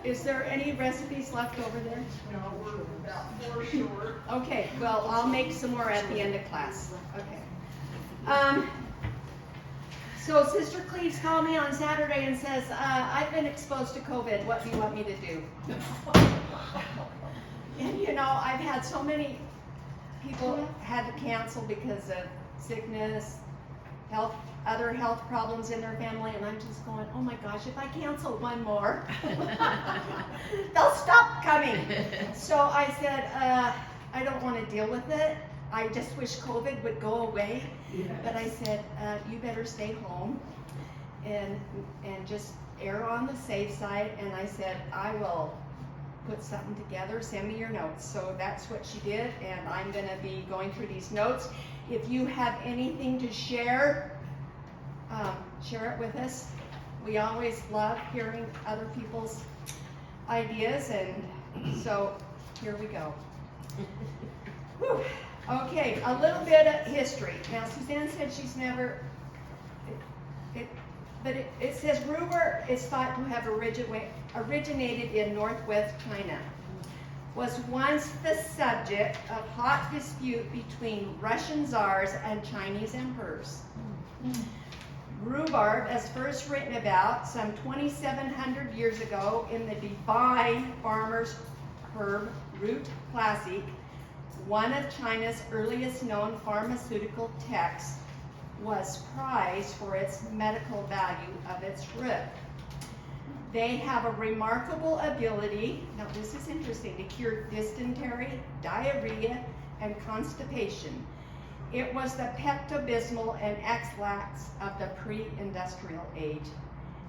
Is there any recipes left over there? No, we're about 4 short. Okay, well, I'll make some more at the end of class. Okay. So Sister Cleves called me on Saturday and says, I've been exposed to COVID. What do you want me to do? And you know, I've had so many people had to cancel because of sickness, other health problems in their family, and I'm just going, oh my gosh, if I cancel one more, they'll stop coming. So I said, I don't want to deal with it. I just wish COVID would go away. Yes. But I said, you better stay home and just err on the safe side. And I said, I will put something together, send me your notes. So that's what she did, and I'm going to be going through these notes. If you have anything to share, share it with us. We always love hearing other people's ideas, and so here we go. Whew. Okay, a little bit of history. Now, Suzanne said she's never, but it says rhubarb is thought to have originated in northwest China. Was once the subject of hot dispute between Russian czars and Chinese emperors. Rhubarb, as first written about some 2,700 years ago in the Divine Farmer's Herb Root Classic, one of China's earliest known pharmaceutical texts, was prized for its medical value of its root. They have a remarkable ability, now this is interesting, to cure dysentery, diarrhea, and constipation. It was the Pepto-Bismol and X-Lax of the pre-industrial age,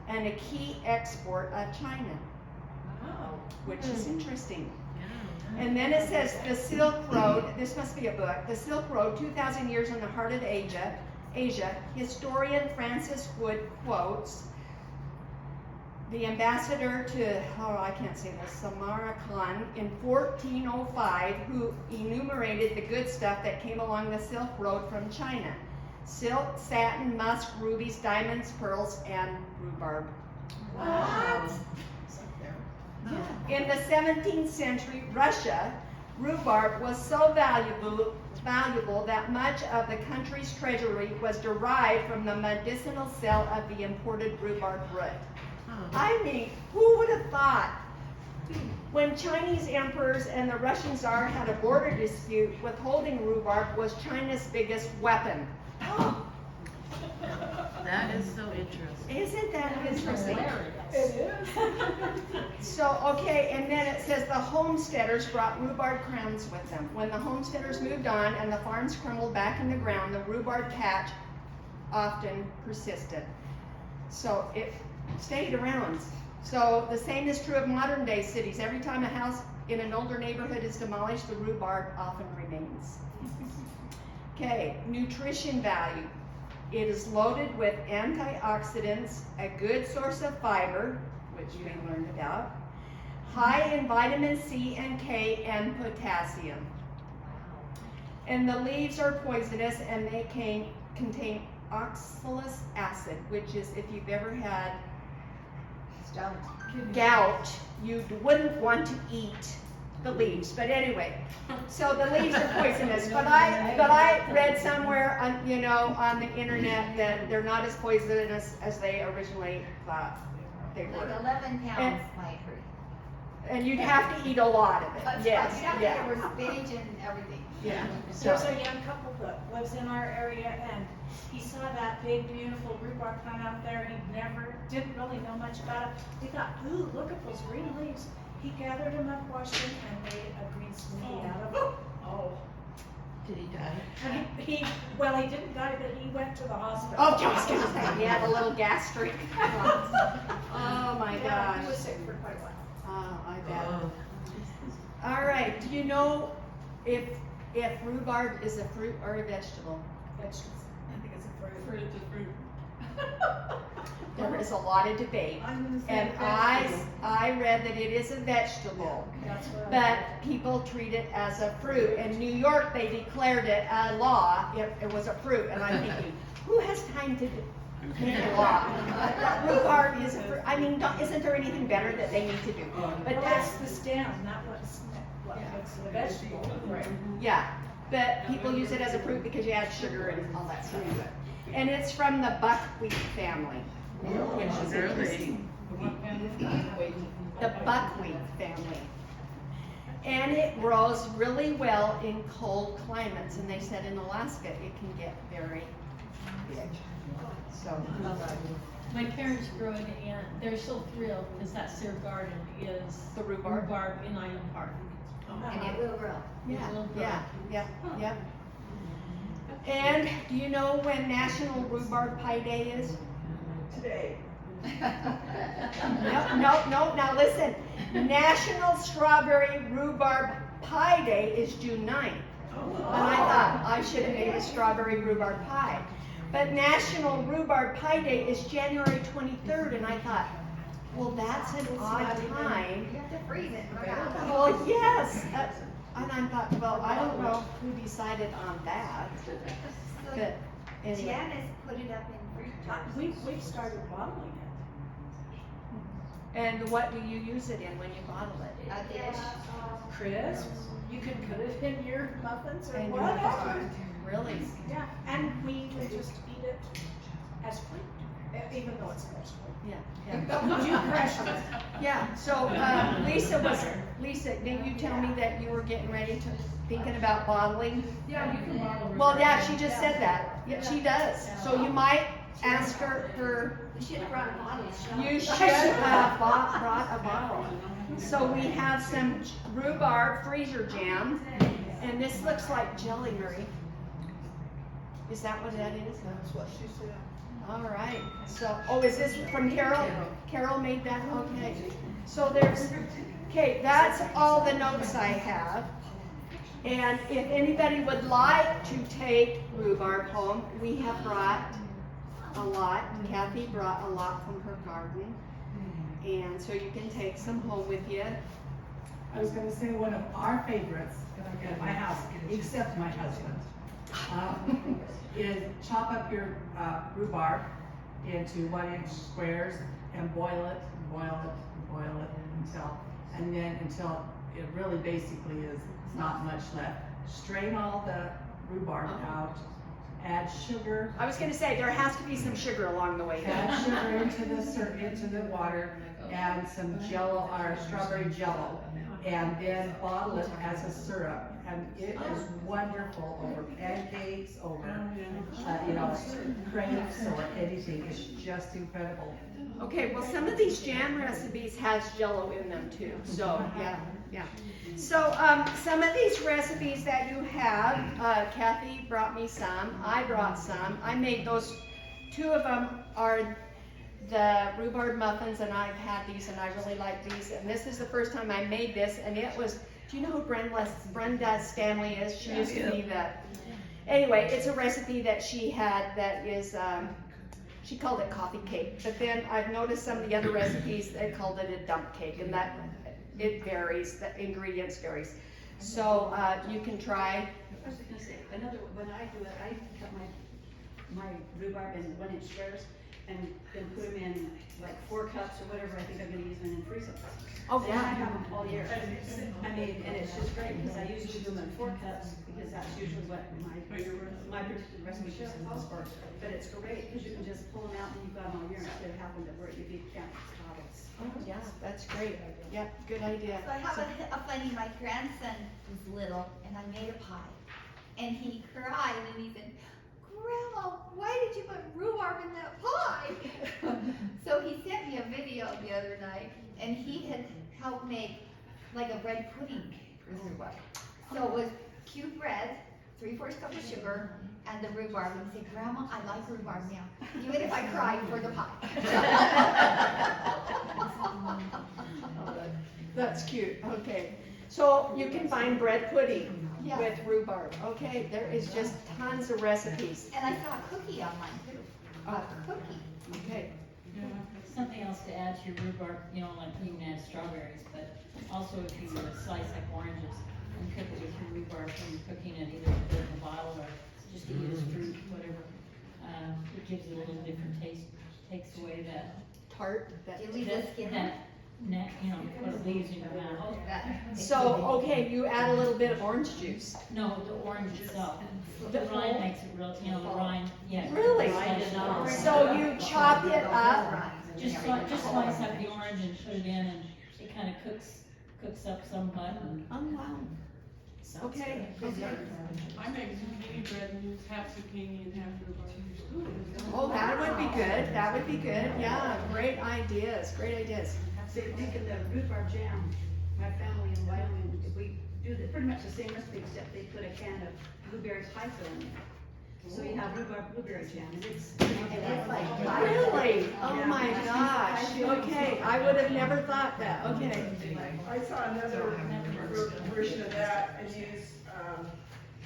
and a key export of China, which is interesting. And then it says the Silk Road, this must be a book, the Silk Road, 2,000 years in the heart of Asia. Historian Francis Wood quotes the ambassador to, I can't say this, Samarkand in 1405, who enumerated the good stuff that came along the Silk Road from China. Silk, satin, musk, rubies, diamonds, pearls, and rhubarb. Wow. In the 17th century, Russia, rhubarb was so valuable that much of the country's treasury was derived from the medicinal sale of the imported rhubarb root. I mean, who would have thought? When Chinese emperors and the Russian Tsar had a border dispute, withholding rhubarb was China's biggest weapon. That is so interesting. Isn't that interesting? It is. So, okay, and then it says the homesteaders brought rhubarb crowns with them. When the homesteaders moved on and the farms crumbled back in the ground, the rhubarb patch often persisted. So it stayed around. So the same is true of modern day cities. Every time a house in an older neighborhood is demolished, the rhubarb often remains. Okay, nutrition value. It is loaded with antioxidants, a good source of fiber, which we learned about, high in vitamin C and K and potassium. And the leaves are poisonous, and they contain oxalic acid, which is, if you've ever had gout, you wouldn't want to eat the leaves. But anyway, so the leaves are poisonous. But I read somewhere on on the internet that they're not as poisonous as they originally thought they were. Like 11 pounds might hurt. And you'd have to eat a lot of it. Yes, There was spinach and everything. yeah. There's a young couple that lives in our area, and he saw that big, beautiful rhubarb plant out there. He didn't really know much about it. He thought, ooh, look at those green leaves. He gathered them up, washed them, and made a green smoothie out of them. Oh. Did he die? And he didn't die, but he went to the hospital. Oh, just gonna say, he had a little gastric. Oh my Yeah, he was gosh. sick for quite a while. Oh, I bet. Oh. All right. Do you know if rhubarb is a fruit or a vegetable? Vegetables. I think it's a fruit. Fruit to fruit. There is a lot of debate, I'm gonna say and vegetable. I read that it is a vegetable, That's what but people treat it as a fruit. In New York, they declared it a law if it was a fruit, and I'm thinking, who has time to make a law. Rhubarb is, I mean, isn't there anything better that they need to do? But But that's, that's the stem, not what makes the vegetable. Right. yeah, but people use it as a fruit because you add sugar and all that stuff to it. And it's from the buckwheat family, which is interesting. The buckwheat family. And it grows really well in cold climates, and they said in Alaska it can get very big. So, My parents grow it and they're so thrilled because that's their garden is The rhubarb? rhubarb in Island Park. And it will grow. yeah, yeah. And do you know when National Rhubarb Pie Day is? Today. No, now listen. National Strawberry Rhubarb Pie Day is June 9th. And I thought I should have made a strawberry rhubarb pie. But National Rhubarb Pie Day is January 23rd, and I thought, well, that's an odd time. You have to freeze it. Right? Well, yes. And I thought, well, I don't know who decided on that. But anyway. Janice put it up in fruit jars. We've started bottling it. And what do you use it in when you bottle it? A dish. Crisp, you can put it in your muffins or And you whatever. have really? Yeah, and we can just eat it as fruit, even though it's fresh fruit. Yeah. Would you crush it? Yeah, so Lisa, didn't you tell me that you were getting ready to, thinking about bottling? Yeah, you can bottle. Well, yeah, she just said that. Yeah, she does. So you might ask her, You should have brought a bottle. you should have brought a bottle. So we have some rhubarb freezer jam, and this looks like jelly, Murray. Is that what that is? That's what she said. All right, so, oh, is this from Carol? Carol made that, okay. So there's, okay, that's all the notes I have. And if anybody would like to take rhubarb home, we have brought a lot. Kathy brought a lot from her garden. And so you can take some home with you. I was gonna say one of our favorites at my house, except my husband, is chop up your rhubarb into 1-inch squares and boil it until it really basically is not much left. Strain all the rhubarb out, add sugar. I was gonna say, there has to be some sugar along the way there. Add sugar into the water, and some jello or strawberry jello, and then bottle it as a syrup. And it is wonderful over pancakes, over crepes or anything. It's just incredible. Okay, well, some of these jam recipes has Jello in them too, so, yeah. So, some of these recipes that you have, Kathy brought me some, I brought some, I made those, 2 of them are the rhubarb muffins, and I've had these and I really like these, and this is the first time I made this, and it was, do you know who Brenda Stanley is? She used to be the, anyway, it's a recipe that she had that is, she called it coffee cake, but then I've noticed some of the other recipes, they called it a dump cake, and that, it varies, the ingredients varies. So, you can try. I was gonna say, when I do it, I cut my rhubarb in 1-inch squares and then put them in like 4 cups or whatever I think I'm gonna use them and freeze them. Oh, Then yeah. I have them all year. I mean, and it's just great because I usually do them in 4 cups because that's usually what my particular recipe calls for. But it's great because you can just pull them out and you've got them all year instead of having to worry if you can't bottle. Oh, yeah, that's great. Yep, good idea. So I have a funny, my grandson was little and I made a pie. And he cried and he said, Grandma, why did you put rhubarb in that pie? So he sent me a video the other night and he had helped make like a bread pudding with rhubarb. So it was cube bread, 3/4 cup of sugar, and the rhubarb. And he said, Grandma, I like rhubarb now, even if I cried for the pie. That's cute, okay. So you can find bread pudding Yeah. with rhubarb, okay? There is just tons of recipes. And I saw a cookie online too. A cookie. Okay. Something else to add to your rhubarb, like you can add strawberries, but also if you slice like oranges and cook it with your rhubarb when you're cooking it, either put it in a bottle or just eat it as fruit, whatever. It gives it a little different taste, takes away that, Tart, that. Do you leave the skin on? that, what it leaves in your mouth. So, okay, you add a little bit of orange juice. No, the orange itself. The rind makes it real, the rind, yeah. Really? Slide it up. So you chop it up. Just slice up the orange and put it in, and it kinda cooks up somewhat. Oh, wow. Okay, okay. I make zucchini bread and use half zucchini and half rhubarb. Oh, that would be good, that would be good, yeah, great ideas, great ideas. So making the rhubarb jam, my family in Wyoming, we do pretty much the same recipe, except they put a can of blueberry pie filling in it. So you have rhubarb blueberry jam, and it's. Really? Oh my gosh, okay, I would have never thought that, okay. I saw another version of that and used,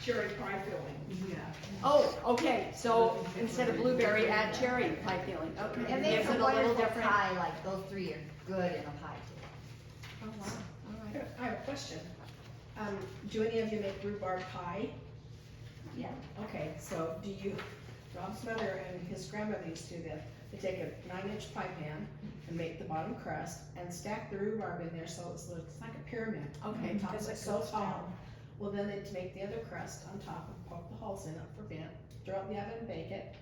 cherry pie filling. Yeah. Oh, okay, so instead of blueberry, add cherry pie filling, okay. It makes Gives a it a little wonderful different. pie, like those three are good in a pie too. Oh, wow, all right. I have a question. Do any of you make rhubarb pie? Yeah. Okay, so do you, Rob's mother and his grandmother used to do this. They take a 9-inch pie pan and make the bottom crust and stack the rhubarb in there so it looks like a pyramid. Okay. On top, Because it's it so goes tall. down. Well, then they'd make the other crust on top and poke the holes in it for vent, throw it in the oven and bake it.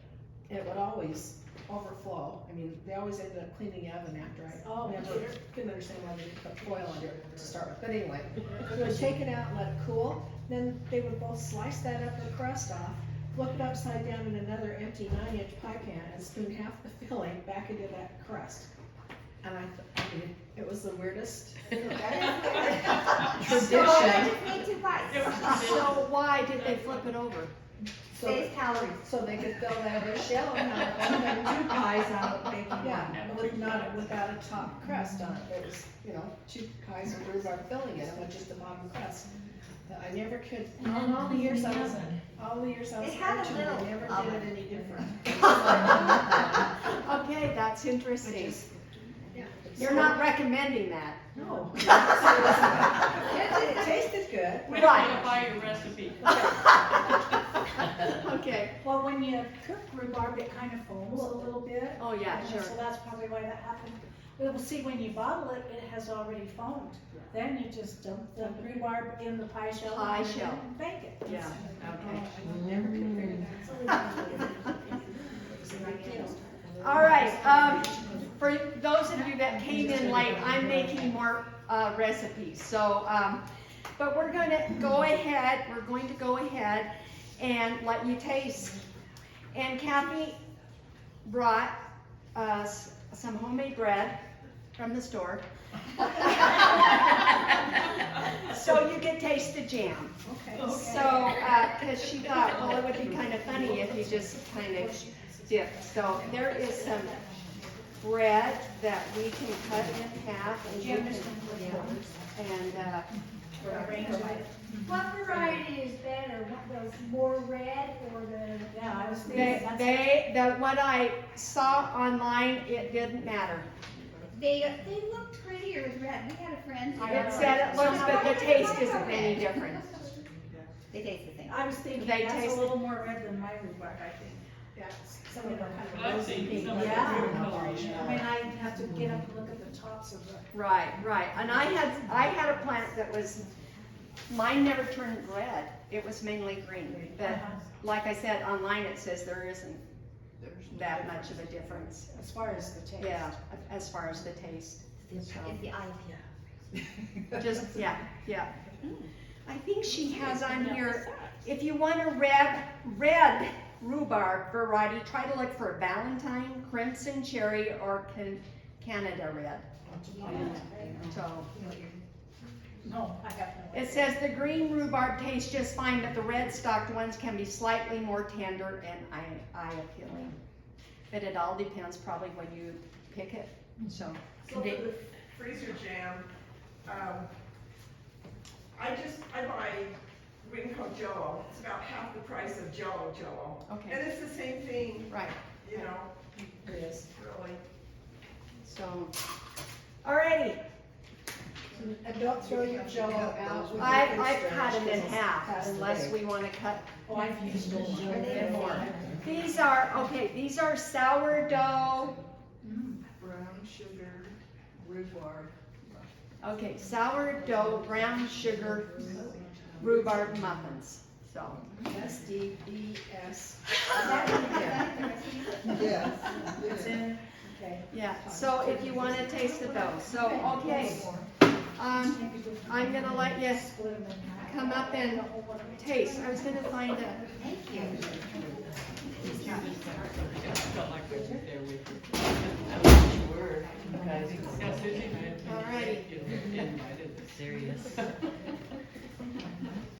And it would always overflow. I mean, they always ended up cleaning the oven after Oh, never couldn't understand why they didn't put foil under it to start with. But anyway, so it was taken out and let it cool. Then they would both slice that upper crust off, flip it upside down in another empty 9-inch pie pan and spoon half the filling back into that crust. And I mean, it was the weirdest tradition. So I just made 2 pies. So why did they flip it over? So, Saves calories. so they could fill that other shell and have 2 pies out of baking. Yeah, without a top crust on it. There was, 2 pies of rhubarb filling it, and with just the bottom crust. But I never could, all the years I was It had a coaching, little I never oven. did it any different. Okay, that's interesting. Yeah. You're not recommending that. No. It tasted good. We don't Right. wanna buy your recipe. Okay, Well, when you cook rhubarb, it kind of foams a little bit. oh yeah, And sure. So that's probably why that happened. But we'll see, when you bottle it, it has already foamed. Then you just dump the rhubarb in the pie shell. Pie and shell. bake it. Yeah, okay. Never could figure that. All right, for those of you that came in late, I'm making more recipes, so, but we're going to go ahead and let you taste. And Kathy brought us some homemade bread from the store. So you can taste the jam. Okay. So, because she thought, well, it would be kind of funny if you just kind of dipped. So there is some bread that we can cut in half and you can, What variety is better? Those more red or the? Yeah, I was thinking what I saw online, it didn't matter. They look prettier with red. We had a friend. It said it looks, but the taste isn't any different. They taste the same. I was thinking They that's taste- a little more red than my rhubarb, I think. Yeah, some of them are kind of I've rosy seen pink. some of the Yeah. food coloring. I mean, I have to get up and look at the tops of the. Right, right. And I had a plant that was, mine never turned red. It was mainly green. But like I said, online it says there isn't that much of a difference. As far as the taste. Yeah, as far as the taste. It's the eye. Just, yeah. I think she has on here, if you want a red rhubarb variety, try to look for Valentine, Crimson Cherry, or Canada Red. So, No, I have no. it says the green rhubarb tastes just fine, but the red stalked ones can be slightly more tender and eye appealing. But it all depends probably when you pick it, so. So for the freezer jam, I buy ring called Jello. It's about half the price of Jello. Okay. And it's the same thing, Right, It is. really. so, alrighty. And don't throw your jello out. with your I food cut them in storage, 'cause half it's unless big. we want to cut Oh, I've used it. a bit more. These are sourdough, Brown sugar, rhubarb. okay, sourdough brown sugar rhubarb muffins, so. SDBS. Yeah. It's in, okay. Yeah, so if you want a taste of those, so, okay. I'm gonna let you come up and taste. I was gonna find a, Thank you. alrighty. Serious.